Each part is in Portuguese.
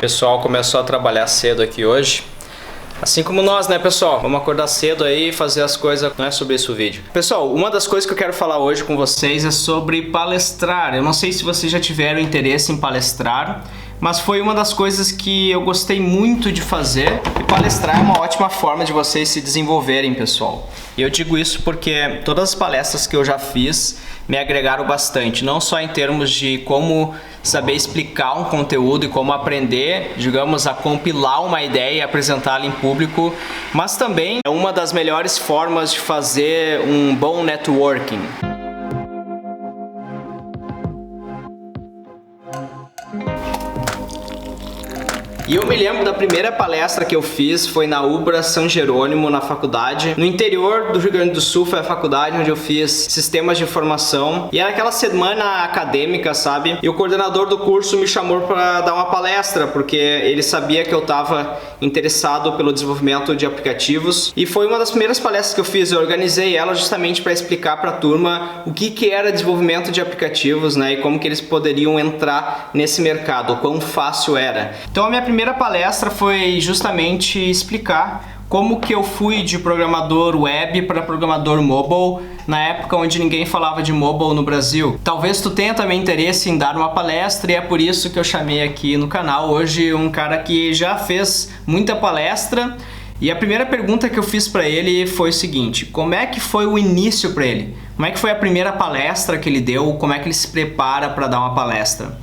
pessoal começou a trabalhar cedo aqui hoje. Assim como nós, né, pessoal? Vamos acordar cedo aí e fazer as coisas. Não é sobre isso o vídeo. Pessoal, uma das coisas que eu quero falar hoje com vocês é sobre palestrar. Eu não sei se vocês já tiveram interesse em palestrar, mas foi uma das coisas que eu gostei muito de fazer. E palestrar é uma ótima forma de vocês se desenvolverem, pessoal. E eu digo isso porque todas as palestras que eu já fiz me agregaram bastante, não só em termos de como saber explicar um conteúdo e como aprender, digamos, a compilar uma ideia e apresentá-la em público, mas também é uma das melhores formas de fazer um bom networking. E eu me lembro da primeira palestra que eu fiz, foi na Ubra São Jerônimo, na faculdade. No interior do Rio Grande do Sul foi a faculdade onde eu fiz sistemas de informação. E era aquela semana acadêmica, sabe? E o coordenador do curso me chamou para dar uma palestra, porque ele sabia que eu estava interessado pelo desenvolvimento de aplicativos. E foi uma das primeiras palestras que eu fiz. Eu organizei ela justamente para explicar para a turma o que era desenvolvimento de aplicativos, né? E como que eles poderiam entrar nesse mercado, o quão fácil era. Então a minha primeira palestra foi justamente explicar como que eu fui de programador web para programador mobile na época onde ninguém falava de mobile no Brasil. Talvez tu tenha também interesse em dar uma palestra e é por isso que eu chamei aqui no canal hoje um cara que já fez muita palestra. E a primeira pergunta que eu fiz para ele foi o seguinte: como é que foi o início para ele? Como é que foi a primeira palestra que ele deu? Como é que ele se prepara para dar uma palestra?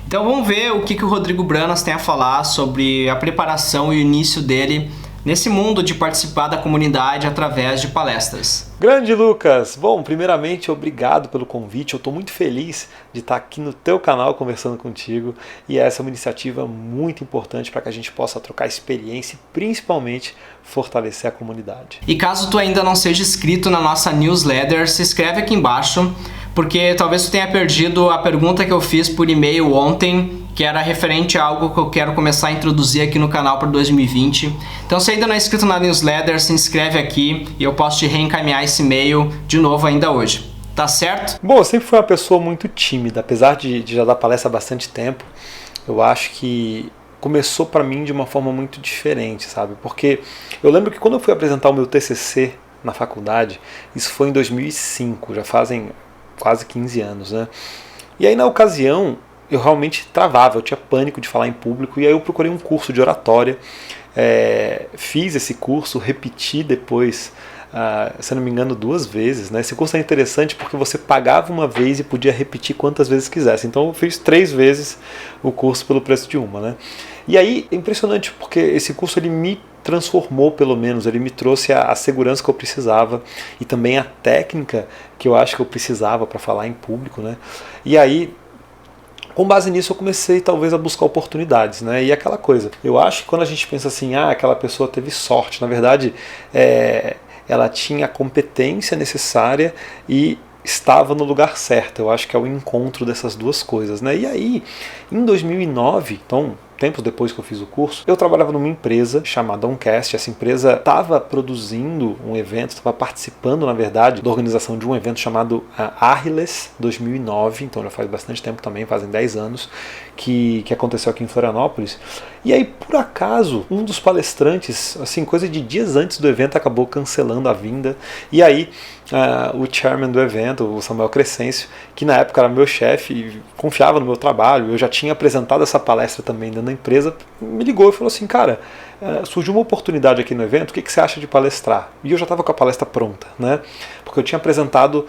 Então vamos ver o que o Rodrigo Branas tem a falar sobre a preparação e o início dele nesse mundo de participar da comunidade através de palestras. Grande Lucas! Bom, primeiramente, obrigado pelo convite. Eu estou muito feliz de estar aqui no teu canal conversando contigo e essa é uma iniciativa muito importante para que a gente possa trocar experiência e principalmente fortalecer a comunidade. E caso tu ainda não seja inscrito na nossa newsletter, se inscreve aqui embaixo, porque talvez tu tenha perdido a pergunta que eu fiz por e-mail ontem, que era referente a algo que eu quero começar a introduzir aqui no canal para 2020. Então, se ainda não é inscrito na newsletter, se inscreve aqui e eu posso te reencaminhar esse e-mail de novo ainda hoje. Tá certo? Bom, eu sempre fui uma pessoa muito tímida, apesar de já dar palestra há bastante tempo. Eu acho que começou para mim de uma forma muito diferente, sabe? Porque eu lembro que quando eu fui apresentar o meu TCC na faculdade, isso foi em 2005, já fazem quase 15 anos, né? E aí na ocasião eu realmente travava, eu tinha pânico de falar em público e aí eu procurei um curso de oratória, fiz esse curso, repeti depois, se não me engano, 2 vezes, né? Esse curso é interessante porque você pagava uma vez e podia repetir quantas vezes quisesse, então eu fiz 3 vezes o curso pelo preço de uma, né? E aí é impressionante porque esse curso ele me transformou, pelo menos, ele me trouxe a segurança que eu precisava e também a técnica que eu acho que eu precisava para falar em público, né? E aí, com base nisso, eu comecei talvez a buscar oportunidades, né? E aquela coisa, eu acho que quando a gente pensa assim, aquela pessoa teve sorte, na verdade, ela tinha a competência necessária e estava no lugar certo. Eu acho que é o encontro dessas duas coisas, né? E aí, em 2009, então tempos depois que eu fiz o curso, eu trabalhava numa empresa chamada Oncast. Essa empresa estava produzindo um evento, estava participando, na verdade, da organização de um evento chamado Arles 2009, então já faz bastante tempo também, fazem 10 anos, que aconteceu aqui em Florianópolis. E aí, por acaso, um dos palestrantes, assim, coisa de dias antes do evento, acabou cancelando a vinda. E aí, o chairman do evento, o Samuel Crescêncio, que na época era meu chefe e confiava no meu trabalho, eu já tinha apresentado essa palestra também dentro da empresa, me ligou e falou assim: cara, surgiu uma oportunidade aqui no evento, o que você acha de palestrar? E eu já estava com a palestra pronta, né? Porque eu tinha apresentado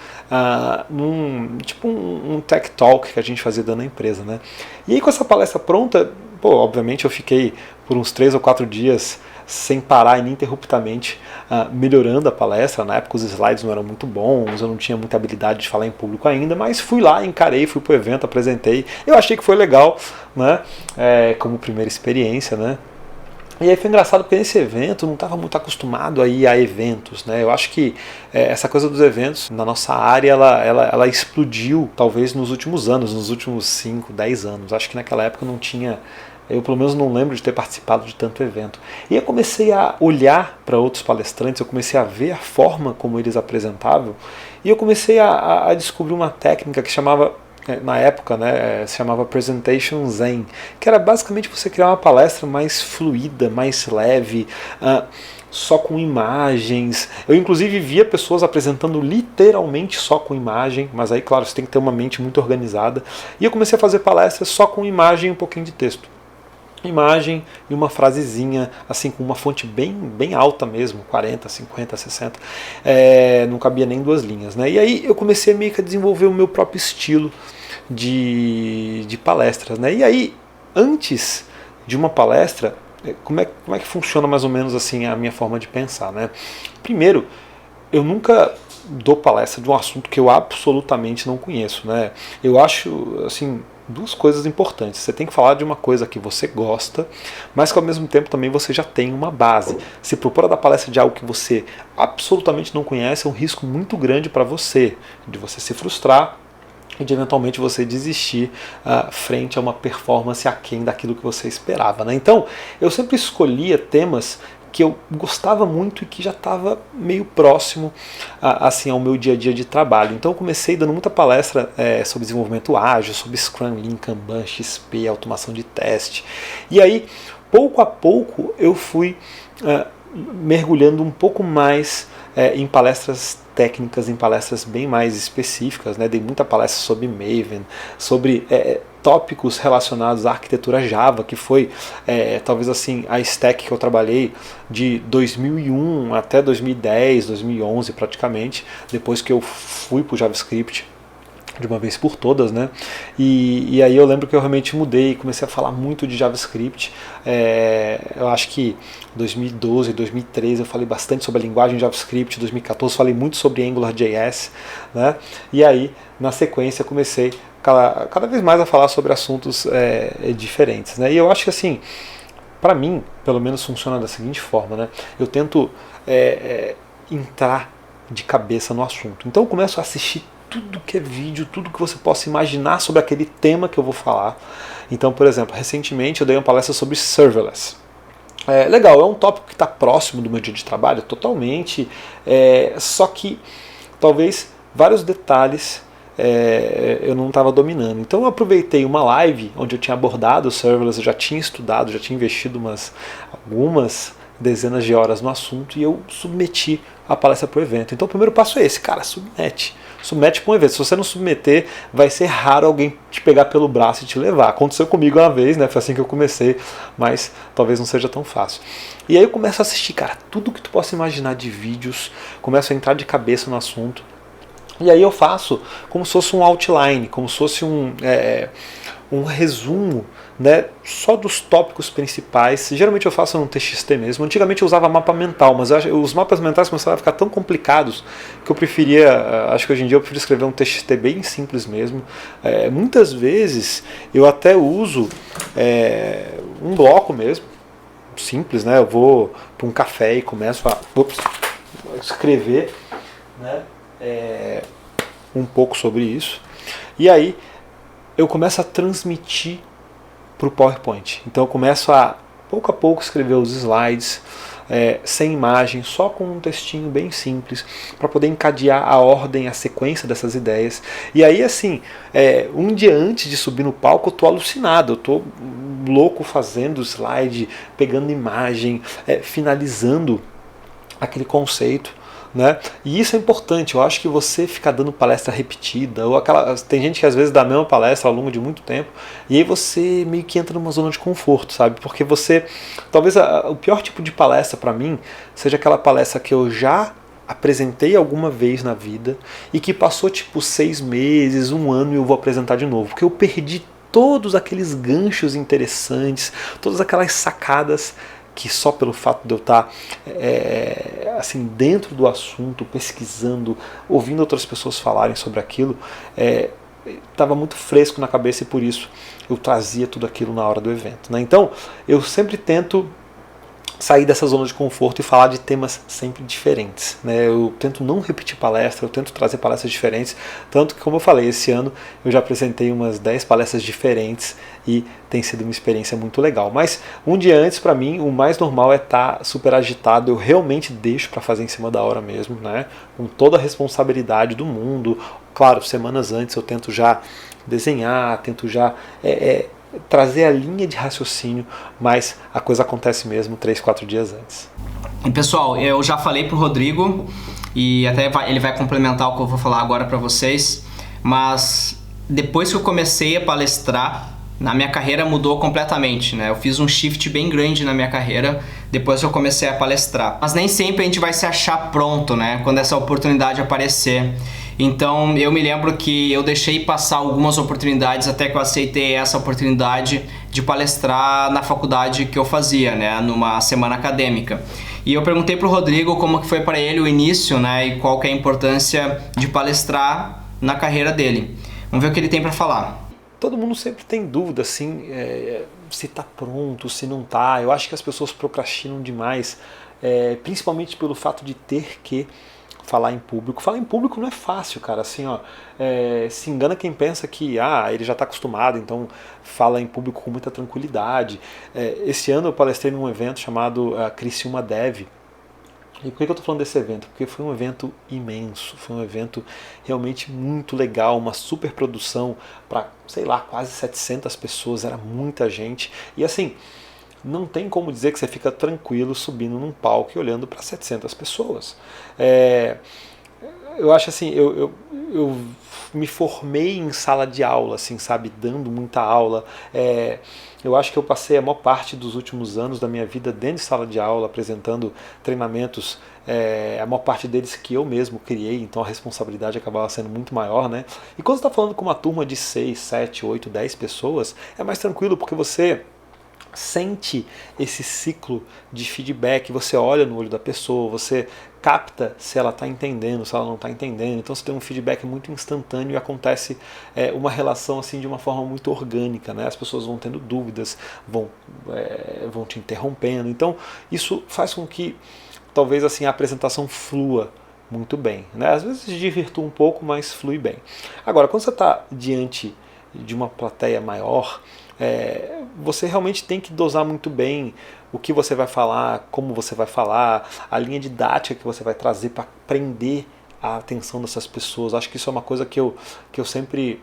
um tech talk que a gente fazia dentro da empresa, né? E aí com essa palestra pronta, obviamente eu fiquei por uns 3 ou 4 dias sem parar ininterruptamente melhorando a palestra. Na época os slides não eram muito bons, eu não tinha muita habilidade de falar em público ainda, mas fui lá, encarei, fui pro evento, apresentei. Eu achei que foi legal, né? Como primeira experiência, né? E aí foi engraçado porque nesse evento eu não estava muito acostumado a ir a eventos, né? Eu acho que essa coisa dos eventos na nossa área ela explodiu talvez nos últimos anos, nos últimos 5, 10 anos. Acho que naquela época não tinha. Eu pelo menos não lembro de ter participado de tanto evento. E eu comecei a olhar para outros palestrantes, eu comecei a ver a forma como eles apresentavam, e eu comecei a descobrir uma técnica que chamava na época, né, se chamava Presentation Zen, que era basicamente você criar uma palestra mais fluida, mais leve, só com imagens. Eu inclusive via pessoas apresentando literalmente só com imagem, mas aí claro, você tem que ter uma mente muito organizada. E eu comecei a fazer palestras só com imagem e um pouquinho de texto. Imagem e uma frasezinha, assim, com uma fonte bem alta mesmo, 40, 50, 60, não cabia nem 2 linhas, né? E aí eu comecei meio que a desenvolver o meu próprio estilo de palestras, né? E aí, antes de uma palestra, como é que funciona mais ou menos assim a minha forma de pensar, né? Primeiro, eu nunca dou palestra de um assunto que eu absolutamente não conheço, né? Eu acho, assim, 2 coisas importantes. Você tem que falar de uma coisa que você gosta, mas que ao mesmo tempo também você já tem uma base. Se propor a dar palestra de algo que você absolutamente não conhece, é um risco muito grande para você, de você se frustrar e de eventualmente você desistir frente a uma performance aquém daquilo que você esperava, né? Então, eu sempre escolhia temas que eu gostava muito e que já estava meio próximo assim, ao meu dia a dia de trabalho. Então eu comecei dando muita palestra sobre desenvolvimento ágil, sobre Scrum, Lean, Kanban, XP, automação de teste. E aí, pouco a pouco, eu fui mergulhando um pouco mais em palestras técnicas, em palestras bem mais específicas, né? Dei muita palestra sobre Maven, sobre tópicos relacionados à arquitetura Java, que foi talvez assim a stack que eu trabalhei de 2001 até 2010, 2011 praticamente, depois que eu fui para o JavaScript de uma vez por todas, né? E aí eu lembro que eu realmente mudei, comecei a falar muito de JavaScript. Eu acho que 2012, 2013 eu falei bastante sobre a linguagem JavaScript, 2014 falei muito sobre AngularJS, né? E aí, na sequência, comecei cada vez mais a falar sobre assuntos diferentes, né? E eu acho que assim, para mim, pelo menos funciona da seguinte forma, né? Eu tento entrar de cabeça no assunto. Então eu começo a assistir tudo que é vídeo, tudo que você possa imaginar sobre aquele tema que eu vou falar. Então, por exemplo, recentemente eu dei uma palestra sobre serverless. Legal, é um tópico que está próximo do meu dia de trabalho, totalmente, só que talvez vários detalhes eu não estava dominando. Então eu aproveitei uma live onde eu tinha abordado o serverless, eu já tinha estudado, já tinha investido algumas dezenas de horas no assunto e eu submeti a palestra para o evento. Então o primeiro passo é esse, cara, submete para um evento. Se você não submeter, vai ser raro alguém te pegar pelo braço e te levar. Aconteceu comigo uma vez, né? Foi assim que eu comecei, mas talvez não seja tão fácil. E aí eu começo a assistir, cara, tudo que tu possa imaginar de vídeos, começo a entrar de cabeça no assunto. E aí eu faço como se fosse um outline, como se fosse um resumo, né, só dos tópicos principais. Geralmente eu faço num TXT mesmo. Antigamente eu usava mapa mental, mas os mapas mentais começaram a ficar tão complicados que eu preferia, acho que hoje em dia eu prefiro escrever um TXT bem simples mesmo. Muitas vezes eu até uso um bloco mesmo, simples, né? Eu vou para um café e começo a escrever, né, um pouco sobre isso. E aí eu começo a transmitir para o PowerPoint. Então eu começo a pouco escrever os slides, sem imagem, só com um textinho bem simples, para poder encadear a ordem, a sequência dessas ideias. E aí assim, um dia antes de subir no palco eu estou alucinado, eu estou louco fazendo slide, pegando imagem, finalizando aquele conceito. Né? E isso é importante. Eu acho que você ficar dando palestra repetida, ou tem gente que às vezes dá a mesma palestra ao longo de muito tempo, e aí você meio que entra numa zona de conforto, sabe? Porque você, talvez o pior tipo de palestra para mim seja aquela palestra que eu já apresentei alguma vez na vida e que passou tipo 6 meses, 1 ano e eu vou apresentar de novo, porque eu perdi todos aqueles ganchos interessantes, todas aquelas sacadas que só pelo fato de eu estar assim, dentro do assunto, pesquisando, ouvindo outras pessoas falarem sobre aquilo, estava muito fresco na cabeça e por isso eu trazia tudo aquilo na hora do evento, né? Então eu sempre tento sair dessa zona de conforto e falar de temas sempre diferentes, né? Eu tento não repetir palestra, eu tento trazer palestras diferentes, tanto que, como eu falei, esse ano eu já apresentei umas 10 palestras diferentes e tem sido uma experiência muito legal. Mas um dia antes, para mim, o mais normal é estar super agitado, eu realmente deixo para fazer em cima da hora mesmo, né? Com toda a responsabilidade do mundo. Claro, semanas antes eu tento já desenhar, tento já trazer a linha de raciocínio, mas a coisa acontece mesmo 3, 4 dias antes. E pessoal, eu já falei pro Rodrigo, e até ele vai complementar o que eu vou falar agora para vocês, mas depois que eu comecei a palestrar, a minha carreira mudou completamente, né? Eu fiz um shift bem grande na minha carreira depois que eu comecei a palestrar. Mas nem sempre a gente vai se achar pronto, né? Quando essa oportunidade aparecer. Então eu me lembro que eu deixei passar algumas oportunidades até que eu aceitei essa oportunidade de palestrar na faculdade que eu fazia, né? Numa semana acadêmica. E eu perguntei pro Rodrigo como que foi para ele o início, né? E qual que é a importância de palestrar na carreira dele. Vamos ver o que ele tem para falar. Todo mundo sempre tem dúvida, assim, se está pronto, se não está. Eu acho que as pessoas procrastinam demais, principalmente pelo fato de ter que falar em público. Falar em público não é fácil, cara. Assim, ó, se engana quem pensa que ele já está acostumado, então fala em público com muita tranquilidade. Esse ano eu palestrei num evento chamado Criciúma Dev. E por que eu estou falando desse evento? Porque foi um evento imenso, foi um evento realmente muito legal, uma super produção para, sei lá, quase 700 pessoas, era muita gente. E assim, não tem como dizer que você fica tranquilo subindo num palco e olhando para 700 pessoas. Eu acho assim, eu me formei em sala de aula, assim, sabe, dando muita aula. Eu acho que eu passei a maior parte dos últimos anos da minha vida dentro de sala de aula, apresentando treinamentos, a maior parte deles que eu mesmo criei, então a responsabilidade acabava sendo muito maior, né? E quando você está falando com uma turma de 6, 7, 8, 10 pessoas, é mais tranquilo porque você sente esse ciclo de feedback, você olha no olho da pessoa, você capta se ela está entendendo, se ela não está entendendo, então você tem um feedback muito instantâneo e acontece uma relação assim de uma forma muito orgânica, né? As pessoas vão tendo dúvidas, vão te interrompendo, então isso faz com que talvez assim a apresentação flua muito bem, né? Às vezes se divirtua um pouco, mas flui bem. Agora, quando você está diante de uma plateia maior, você realmente tem que dosar muito bem o que você vai falar, como você vai falar, a linha didática que você vai trazer para prender a atenção dessas pessoas. Acho que isso é uma coisa que eu sempre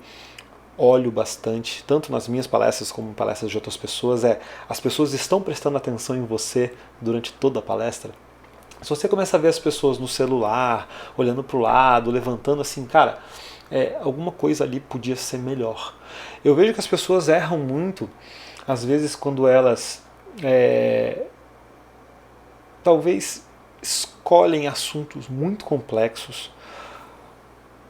olho bastante, tanto nas minhas palestras como em palestras de outras pessoas, as pessoas estão prestando atenção em você durante toda a palestra. Se você começa a ver as pessoas no celular, olhando para o lado, levantando assim, cara, alguma coisa ali podia ser melhor. Eu vejo que as pessoas erram muito, às vezes quando elas talvez escolhem assuntos muito complexos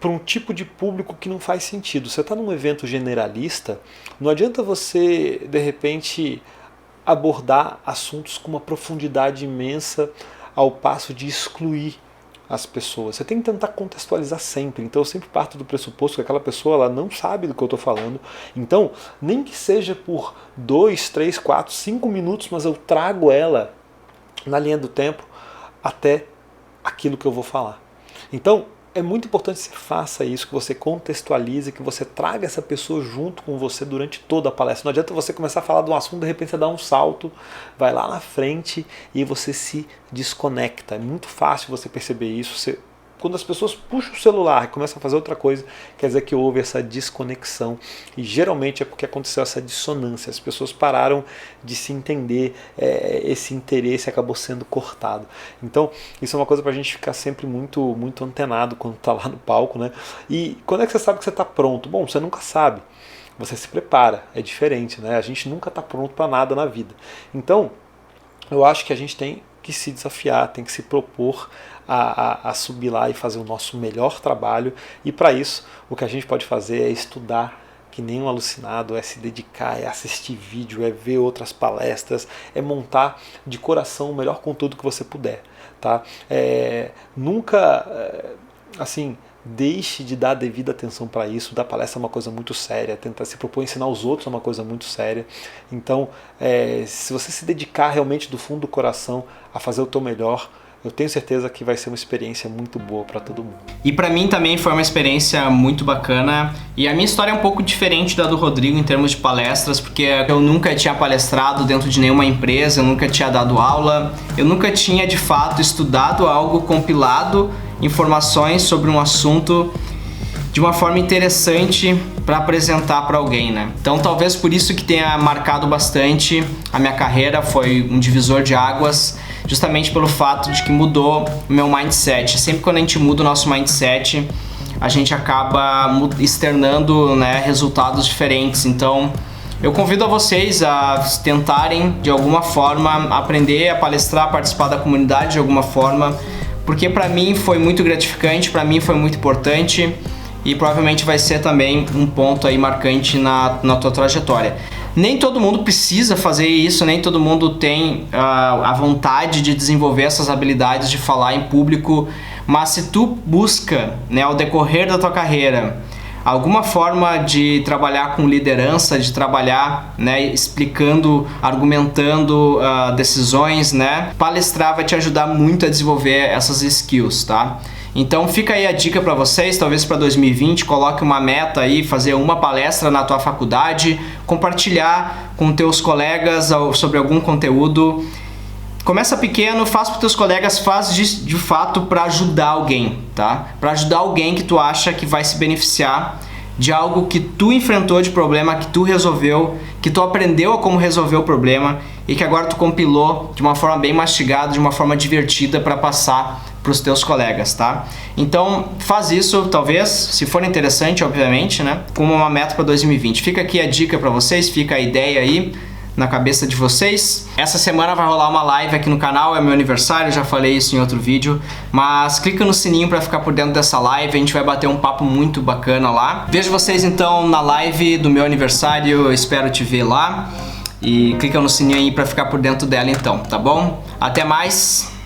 para um tipo de público que não faz sentido. Você está num evento generalista, não adianta você, de repente, abordar assuntos com uma profundidade imensa ao passo de excluir as pessoas. Você tem que tentar contextualizar sempre. Então eu sempre parto do pressuposto que aquela pessoa ela não sabe do que eu estou falando. Então, nem que seja por 2, 3, 4, 5 minutos, mas eu trago ela na linha do tempo até aquilo que eu vou falar. Então, é muito importante que você faça isso, que você contextualize, que você traga essa pessoa junto com você durante toda a palestra. Não adianta você começar a falar de um assunto, de repente você dá um salto, vai lá na frente e você se desconecta. É muito fácil você perceber isso. Quando as pessoas puxam o celular e começam a fazer outra coisa, quer dizer que houve essa desconexão. E geralmente é porque aconteceu essa dissonância. As pessoas pararam de se entender, esse interesse acabou sendo cortado. Então, isso é uma coisa para a gente ficar sempre muito, muito antenado quando está lá no palco, né? E quando é que você sabe que você está pronto? Bom, você nunca sabe. Você se prepara, é diferente, né? A gente nunca está pronto para nada na vida. Então, eu acho que a gente tem que se desafiar, tem que se propor a subir lá e fazer o nosso melhor trabalho, e para isso o que a gente pode fazer é estudar que nem um alucinado, é se dedicar, é assistir vídeo, é ver outras palestras, é montar de coração o melhor conteúdo que você puder, tá? Nunca, assim, deixe de dar a devida atenção para isso. Dar palestra é uma coisa muito séria, tentar se propor a ensinar os outros é uma coisa muito séria. Então, se você se dedicar realmente do fundo do coração a fazer o teu melhor, eu tenho certeza que vai ser uma experiência muito boa para todo mundo. E para mim também foi uma experiência muito bacana. E a minha história é um pouco diferente da do Rodrigo em termos de palestras, porque eu nunca tinha palestrado dentro de nenhuma empresa, eu nunca tinha dado aula, eu nunca tinha de fato estudado algo, compilado informações sobre um assunto de uma forma interessante para apresentar para alguém, né? Então talvez por isso que tenha marcado bastante a minha carreira, foi um divisor de águas, justamente pelo fato de que mudou o meu mindset. Sempre quando a gente muda o nosso mindset, a gente acaba externando, né, resultados diferentes. Então eu convido a vocês a tentarem de alguma forma aprender a palestrar, participar da comunidade de alguma forma, porque para mim foi muito gratificante, para mim foi muito importante e provavelmente vai ser também um ponto aí marcante na tua trajetória. Nem todo mundo precisa fazer isso, nem todo mundo tem a vontade de desenvolver essas habilidades de falar em público, mas se tu busca, né, ao decorrer da tua carreira, alguma forma de trabalhar com liderança, de trabalhar, né, explicando, argumentando decisões, né, palestrar vai te ajudar muito a desenvolver essas skills, tá? Então fica aí a dica para vocês, talvez para 2020, coloque uma meta aí, fazer uma palestra na tua faculdade, compartilhar com teus colegas sobre algum conteúdo. Começa pequeno, faz para teus colegas, faz de fato para ajudar alguém, tá? Para ajudar alguém que tu acha que vai se beneficiar de algo que tu enfrentou de problema, que tu resolveu, que tu aprendeu a como resolver o problema e que agora tu compilou de uma forma bem mastigada, de uma forma divertida para passar para os teus colegas, tá? Então faz isso, talvez, se for interessante, obviamente, né? Como uma meta para 2020. Fica aqui a dica para vocês, fica a ideia aí na cabeça de vocês. Essa semana vai rolar uma live aqui no canal, é meu aniversário, já falei isso em outro vídeo, mas clica no sininho para ficar por dentro dessa live, a gente vai bater um papo muito bacana lá. Vejo vocês então na live do meu aniversário, eu espero te ver lá, e clica no sininho aí para ficar por dentro dela então, tá bom? Até mais!